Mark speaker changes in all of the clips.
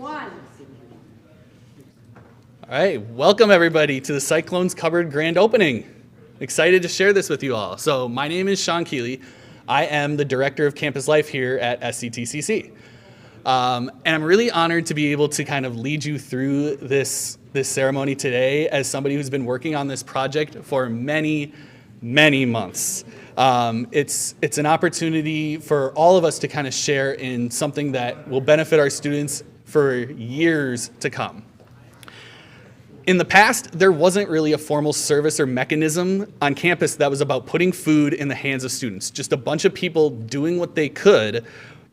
Speaker 1: 1.
Speaker 2: All right, welcome everybody to the Cyclones Cupboard Grand Opening. Excited to share this with you all. So my name is Keely. I am the Director of Campus Life here at SCTCC. And I'm really honored to be able to kind of lead you through this ceremony today as somebody who's been working on this project for many months. It's an opportunity for all of us to kind of share in something that will benefit our students for years to come. In the past, there wasn't really a formal service or mechanism on campus that was about putting food in the hands of students, just a bunch of people doing what they could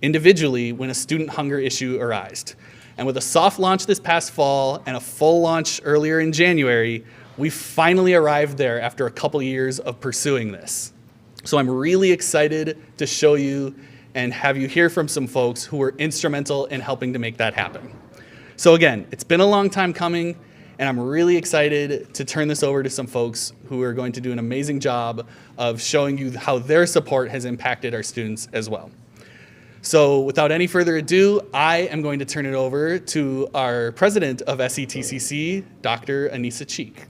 Speaker 2: individually when a student hunger issue arose. And with a soft launch this past fall and a full launch earlier in January, we finally arrived there after a couple years of pursuing this. So I'm really excited to show you and have you hear from some folks who were instrumental in helping to make that happen. So again, it's been a long time coming, and I'm really excited to turn this over to some folks who are going to do an amazing job of showing you how their support has impacted our students as well. So without any further ado, I am going to turn it over to our president of SCTCC, Dr. Anissa Cheek.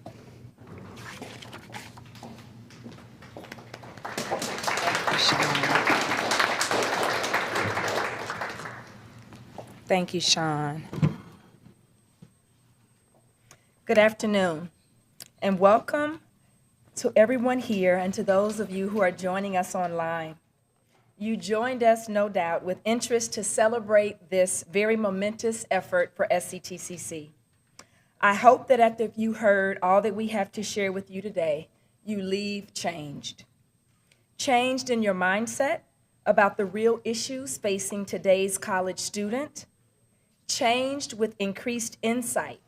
Speaker 3: Thank you, Sean. Good afternoon, and welcome to everyone here and to those of you who are joining us online. You joined us, no doubt, with interest to celebrate this very momentous effort for SCTCC. I hope that after you heard all that we have to share with you today, you leave changed. Changed in your mindset about the real issues facing today's college student, changed with increased insight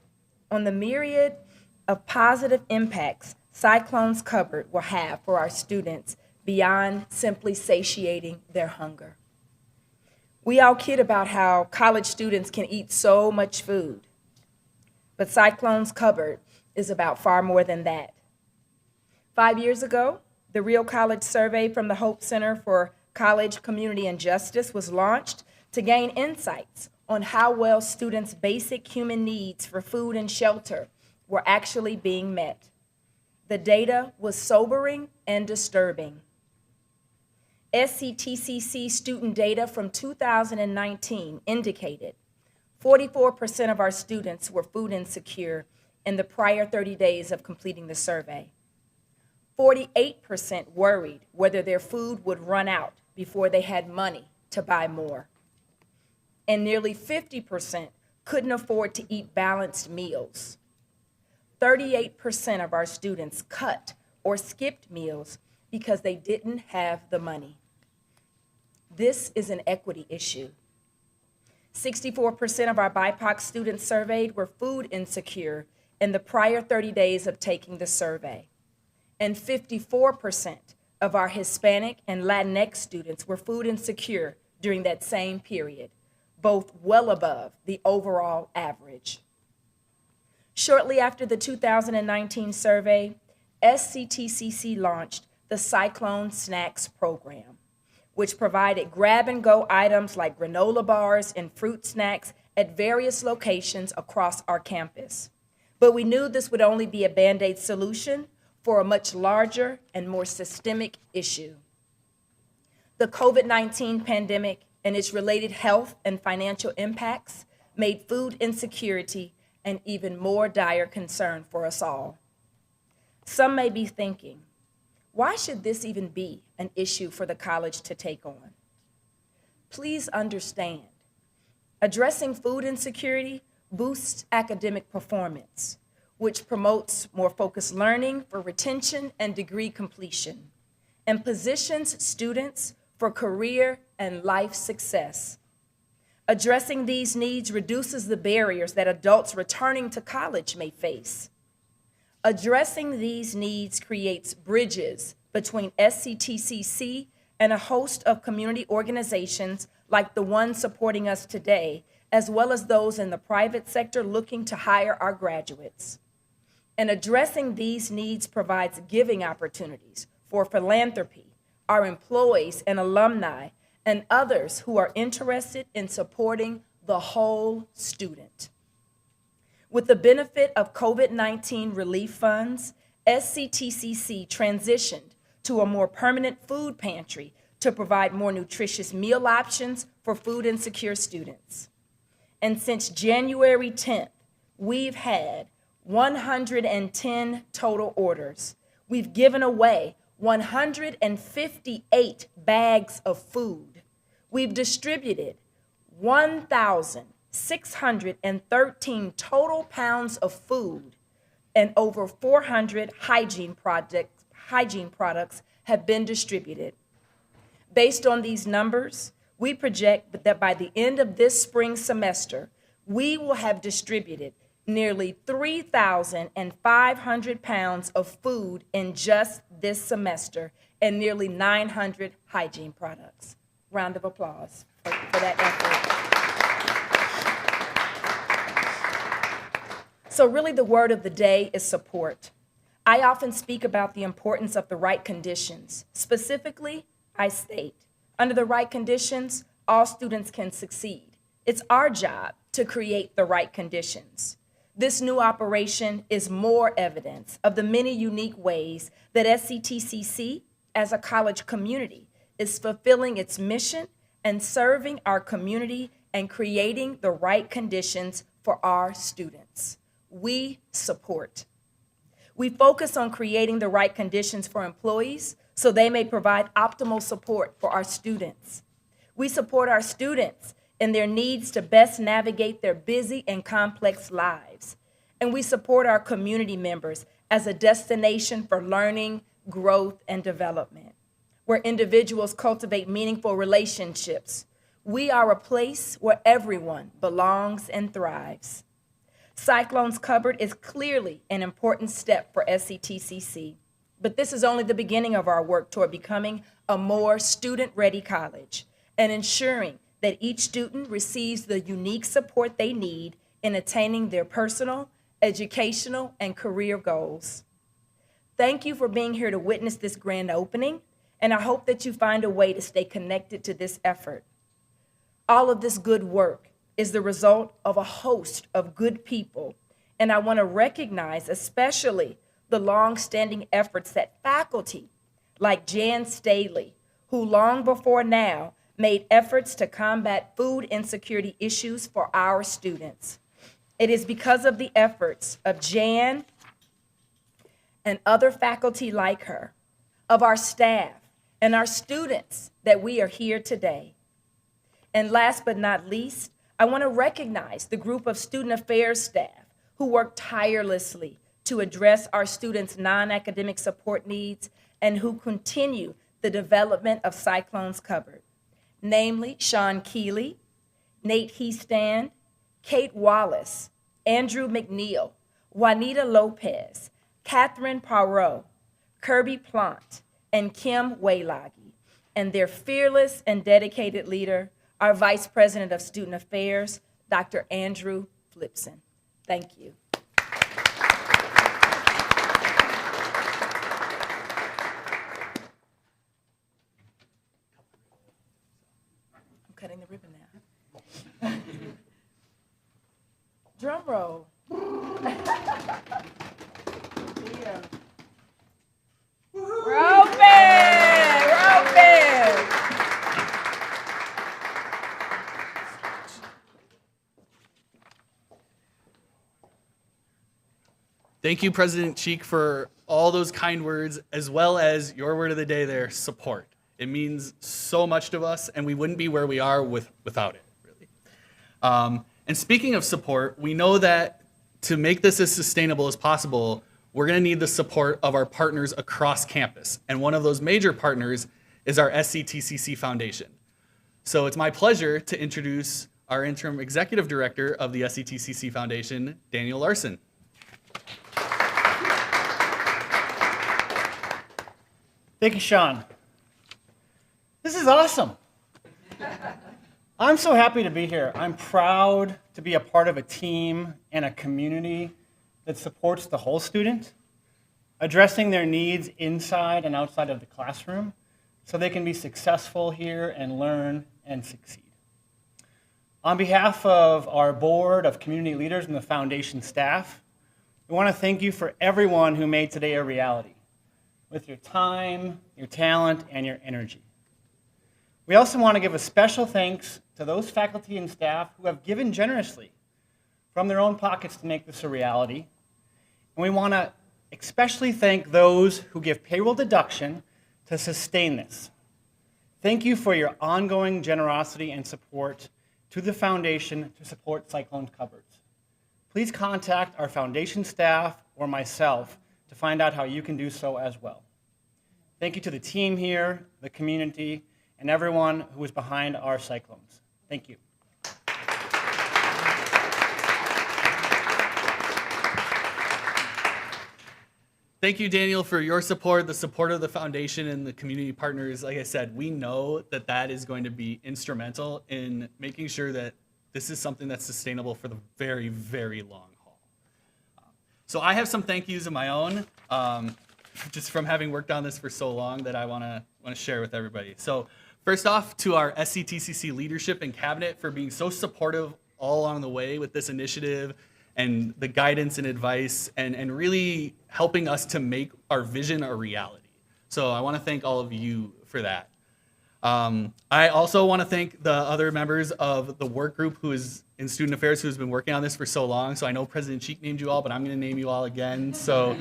Speaker 3: on the myriad of positive impacts Cyclones Cupboard will have for our students beyond simply satiating their hunger. We all kid about how college students can eat so much food, but Cyclones Cupboard is about far more than that. 5 years ago, the Real College Survey from the Hope Center for College Community and Justice was launched to gain insights on how well students' basic human needs for food and shelter were actually being met. The data was sobering and disturbing. SCTCC student data from 2019 indicated 44% of our students were food insecure in the prior 30 days of completing the survey. 48% worried whether their food would run out before they had money to buy more. And nearly 50% couldn't afford to eat balanced meals. 38% of our students cut or skipped meals because they didn't have the money. This is an equity issue. 64% of our BIPOC students surveyed were food insecure in the prior 30 days of taking the survey. And 54% of our Hispanic and Latinx students were food insecure during that same period, both well above the overall average. Shortly after the 2019 survey, SCTCC launched the Cyclone Snacks program, which provided grab-and-go items like granola bars and fruit snacks at various locations across our campus. But we knew this would only be a Band-Aid solution for a much larger and more systemic issue. The COVID-19 pandemic and its related health and financial impacts made food insecurity an even more dire concern for us all. Some may be thinking, why should this even be an issue for the college to take on? Please understand, addressing food insecurity boosts academic performance, which promotes more focused learning for retention and degree completion, and positions students for career and life success. Addressing these needs reduces the barriers that adults returning to college may face. Addressing these needs creates bridges between SCTCC and a host of community organizations like the one supporting us today, as well as those in the private sector looking to hire our graduates. And addressing these needs provides giving opportunities for philanthropy, our employees and alumni, and others who are interested in supporting the whole student. With the benefit of COVID-19 relief funds, SCTCC transitioned to a more permanent food pantry to provide more nutritious meal options for food insecure students. And since January 10th, we've had 110 total orders. We've given away 158 bags of food. We've distributed 1,613 total pounds of food, and over 400 hygiene products have been distributed. Based on these numbers, we project that by the end of this spring semester, we will have distributed nearly 3,500 pounds of food in just this semester and nearly 900 hygiene products. Round of applause for that effort. So really the word of the day is support. I often speak about the importance of the right conditions. Specifically, I state, under the right conditions, all students can succeed. It's our job to create the right conditions. This new operation is more evidence of the many unique ways that SCTCC, as a college community, is fulfilling its mission and serving our community and creating the right conditions for our students. We support. We focus on creating the right conditions for employees so they may provide optimal support for our students. We support our students in their needs to best navigate their busy and complex lives. And we support our community members as a destination for learning, growth, and development, where individuals cultivate meaningful relationships. We are a place where everyone belongs and thrives. Cyclones Cupboard is clearly an important step for SCTCC, but this is only the beginning of our work toward becoming a more student-ready college and ensuring that each student receives the unique support they need in attaining their personal, educational, and career goals. Thank you for being here to witness this grand opening, and I hope that you find a way to stay connected to this effort. All of this good work is the result of a host of good people, and I want to recognize especially the long-standing efforts that faculty like Jan Staley, who long before now made efforts to combat food insecurity issues for our students. It is because of the efforts of Jan and other faculty like her, of our staff and our students that we are here today. And last but not least, I want to recognize the group of student affairs staff who work tirelessly to address our students' non-academic support needs and who continue the development of Cyclones Cupboard, namely Sean Keely, Nate Heastand, Kate Wallace, Andrew McNeil, Juanita Lopez, Catherine Poirot, Kirby Plant, and Kim Waylagi, and their fearless and dedicated leader, our Vice President of Student Affairs, Dr. Andrew Flipson. Thank you. I'm cutting the ribbon now. Drum roll. Yeah. We're open! We're open!
Speaker 2: Thank you, President Cheek, for all those kind words, as well as your word of the day there, support. It means so much to us, and we wouldn't be where we are without it, really. And speaking of support, we know that to make this as sustainable as possible, we're going to need the support of our partners across campus. And one of those major partners is our SCTCC Foundation. So it's my pleasure to introduce our interim executive director of the SCTCC Foundation, Daniel Larson.
Speaker 1: Thank you, Sean. This is awesome. I'm so happy to be here. I'm proud to be a part of a team and a community that supports the whole student, addressing their needs inside and outside of the classroom so they can be successful here and learn and succeed. On behalf of our board of community leaders and the foundation staff, we want to thank you for everyone who made today a reality, with your time, your talent, and your energy. We also want to give a special thanks to those faculty and staff who have given generously from their own pockets to make this a reality. And we want to especially thank those who give payroll deduction to sustain this. Thank you for your ongoing generosity and support to the foundation to support Cyclones Cupboards. Please contact our foundation staff or myself to find out how you can do so as well. Thank you to the team here, the community, and everyone who is behind our Cyclones. Thank you.
Speaker 2: Thank you, Daniel, for your support, the support of the foundation and the community partners. Like I said, we know that that is going to be instrumental in making sure that this is something that's sustainable for the very, very long haul. So I have some thank yous of my own, just from having worked on this for so long that I want to share with everybody. So first off, to our SCTCC leadership and cabinet for being so supportive all along the way with this initiative and the guidance and advice and really helping us to make our vision a reality. So I want to thank all of you for that. I also want to thank the other members of the work group who is in student affairs who has been working on this for so long. So I know President Cheek named you all, but I'm going to name you all again. So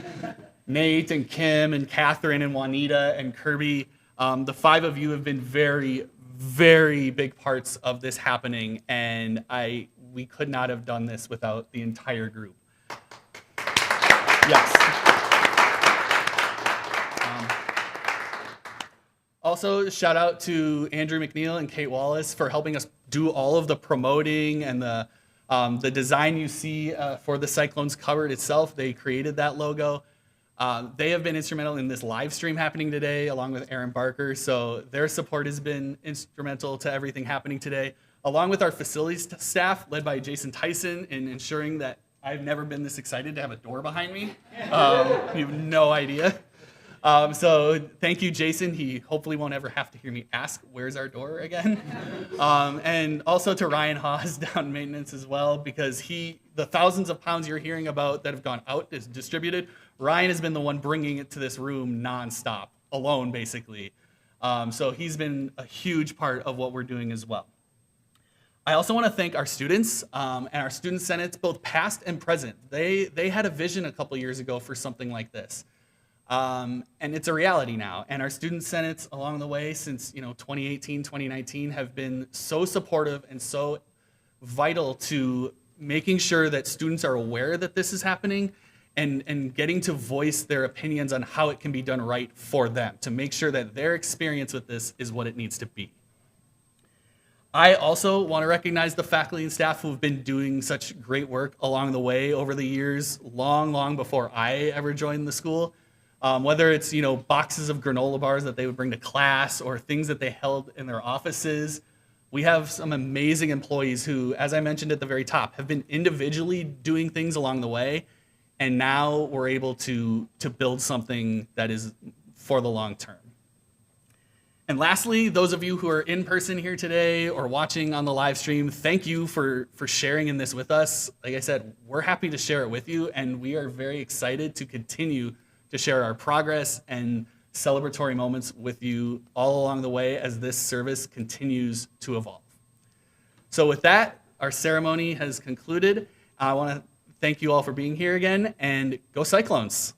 Speaker 2: Nate and Kim and Catherine and Juanita and Kirby, the 5 of you have been very, very big parts of this happening, and we could not have done this without the entire group. Yes. Also, shout out to Andrew McNeil and Kate Wallace for helping us do all of the promoting and the design you see for the Cyclones Cupboard itself. They created that logo. They have been instrumental in this live stream happening today, along with Aaron Barker. So their support has been instrumental to everything happening today, along with our facilities staff, led by Jason Tyson, in ensuring that I've never been this excited to have a door behind me. You have no idea. So thank you, Jason. He hopefully won't ever have to hear me ask, where's our door again? And also to Ryan Hawes down in maintenance as well, because the thousands of pounds you're hearing about that have gone out is distributed. Ryan has been the one bringing it to this room nonstop, alone basically. So he's been a huge part of what we're doing as well. I also want to thank our students and our student senates, both past and present. They had a vision a couple years ago for something like this. And it's a reality now. And our student senates along the way since 2018, 2019 have been so supportive and so vital to making sure that students are aware that this is happening and getting to voice their opinions on how it can be done right for them, to make sure that their experience with this is what it needs to be. I also want to recognize the faculty and staff who have been doing such great work along the way over the years, long before I ever joined the school. Whether it's boxes of granola bars that they would bring to class or things that they held in their offices. We have some amazing employees who, as I mentioned at the very top, have been individually doing things along the way, and now we're able to build something that is for the long term. And lastly, those of you who are in person here today or watching on the live stream, thank you for sharing in this with us. Like I said, we're happy to share it with you, and we are very excited to continue to share our progress and celebratory moments with you all along the way as this service continues to evolve. So with that, our ceremony has concluded. I want to thank you all for being here again, and go Cyclones.